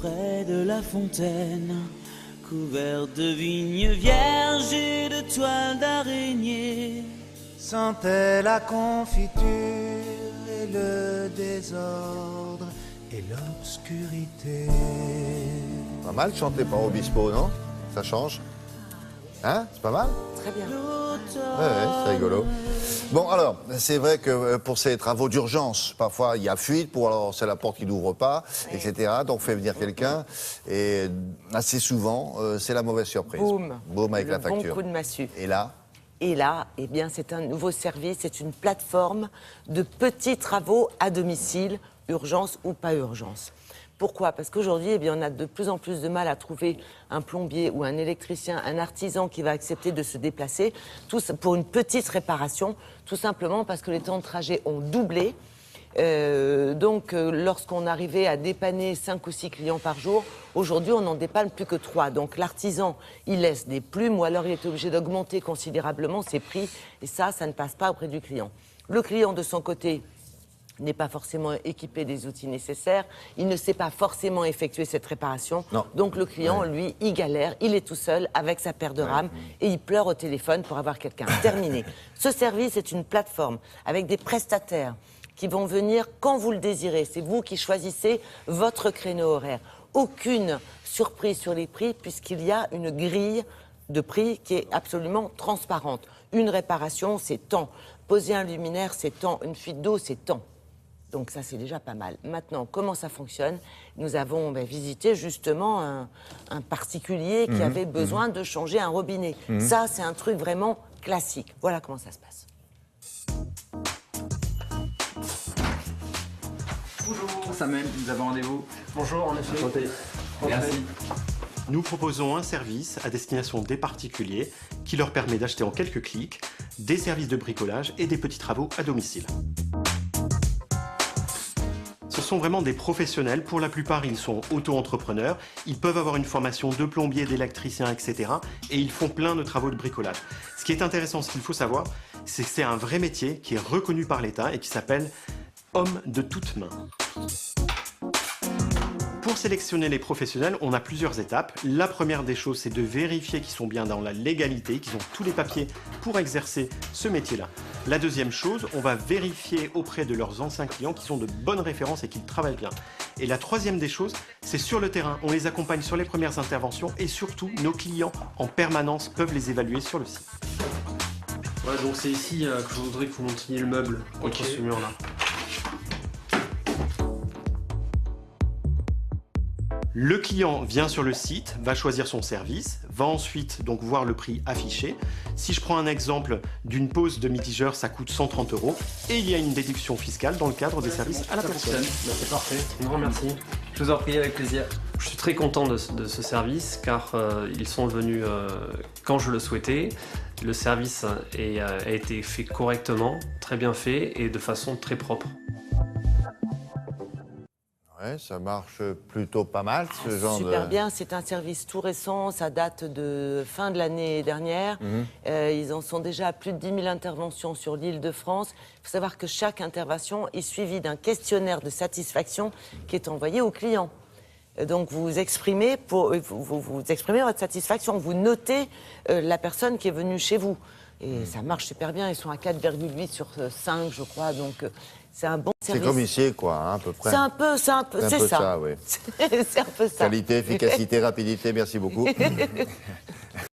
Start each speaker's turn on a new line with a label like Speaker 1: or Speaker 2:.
Speaker 1: près de la fontaine, couvert de vignes vierges et de toiles d'araignée,
Speaker 2: sentait la confiture et le désordre et l'obscurité.
Speaker 3: Pas mal chanté par Obispo, non? Ça change? Hein? C'est pas mal?
Speaker 4: Très bien.
Speaker 3: Ouais, c'est rigolo. Bon, alors, c'est vrai que pour ces travaux d'urgence, parfois il y a fuite, pour alors c'est la porte qui n'ouvre pas, etc. Donc on fait venir quelqu'un, et assez souvent, c'est la mauvaise surprise.
Speaker 4: Boum.
Speaker 3: Boum avec
Speaker 4: Le
Speaker 3: la facture.
Speaker 4: bon coup de massue.
Speaker 3: Et là?
Speaker 4: Et là, eh bien, c'est un nouveau service, c'est une plateforme de petits travaux à domicile, urgence ou pas urgence. Pourquoi? Parce qu'aujourd'hui, eh bien, on a de plus en plus de mal à trouver un plombier ou un électricien, un artisan qui va accepter de se déplacer pour une petite réparation, tout simplement parce que les temps de trajet ont doublé. Lorsqu'on arrivait à dépanner 5 ou 6 clients par jour, aujourd'hui, on n'en dépanne plus que 3. Donc l'artisan, il laisse des plumes ou alors il est obligé d'augmenter considérablement ses prix. Et ça ne passe pas auprès du client. Le client, de son côté, n'est pas forcément équipé des outils nécessaires, il ne sait pas forcément effectuer cette réparation.
Speaker 3: Non.
Speaker 4: Donc le client, lui, il galère, il est tout seul avec sa paire de rames et il pleure au téléphone pour avoir quelqu'un. Terminé. Ce service est une plateforme avec des prestataires qui vont venir quand vous le désirez. C'est vous qui choisissez votre créneau horaire. Aucune surprise sur les prix puisqu'il y a une grille de prix qui est absolument transparente. Une réparation, c'est tant. Poser un luminaire, c'est tant. Une fuite d'eau, c'est tant. Donc ça, c'est déjà pas mal. Maintenant, comment ça fonctionne? Nous avons visité justement un particulier qui avait besoin de changer un robinet. Ça, c'est un truc vraiment classique. Voilà comment ça se passe.
Speaker 5: Bonjour Samuel, nous avons rendez-vous.
Speaker 6: Bonjour, en effet.
Speaker 5: Enchanté. Merci.
Speaker 6: Nous proposons un service à destination des particuliers qui leur permet d'acheter en quelques clics des services de bricolage et des petits travaux à domicile. Ce sont vraiment des professionnels. Pour la plupart, ils sont auto-entrepreneurs. Ils peuvent avoir une formation de plombier, d'électricien, etc. Et ils font plein de travaux de bricolage. Ce qui est intéressant, ce qu'il faut savoir, c'est que c'est un vrai métier qui est reconnu par l'État et qui s'appelle homme de toutes mains. Pour sélectionner les professionnels, on a plusieurs étapes. La première des choses, c'est de vérifier qu'ils sont bien dans la légalité, qu'ils ont tous les papiers pour exercer ce métier-là. La deuxième chose, on va vérifier auprès de leurs anciens clients qu'ils ont de bonnes références et qu'ils travaillent bien. Et la troisième des choses, c'est sur le terrain. On les accompagne sur les premières interventions et surtout, nos clients en permanence peuvent les évaluer sur le site.
Speaker 5: Ouais, donc c'est ici que je voudrais que vous montriez le meuble contre ce mur-là.
Speaker 6: Le client vient sur le site, va choisir son service, va ensuite donc voir le prix affiché. Si je prends un exemple d'une pause de mitigeur, ça coûte 130 € et il y a une déduction fiscale dans le cadre des services à la personne.
Speaker 5: C'est parfait, un grand merci. Je vous en prie, avec plaisir. Je suis très content de ce service car ils sont venus quand je le souhaitais. Le service a été fait correctement, très bien fait et de façon très propre.
Speaker 3: Ouais, ça marche plutôt pas mal, ce genre de...
Speaker 4: Super bien, c'est un service tout récent, ça date de fin de l'année dernière. Ils en sont déjà à plus de 10 000 interventions sur l'Île-de-France. Il faut savoir que chaque intervention est suivie d'un questionnaire de satisfaction qui est envoyé au client. Donc vous exprimez votre satisfaction, vous notez la personne qui est venue chez vous. Et ça marche super bien, ils sont à 4,8 sur 5, je crois, donc c'est un bon service.
Speaker 3: C'est comme ici, quoi, hein, à peu près.
Speaker 4: C'est un peu ça.
Speaker 3: Oui.
Speaker 4: C'est un peu ça.
Speaker 3: Qualité, efficacité, rapidité, merci beaucoup.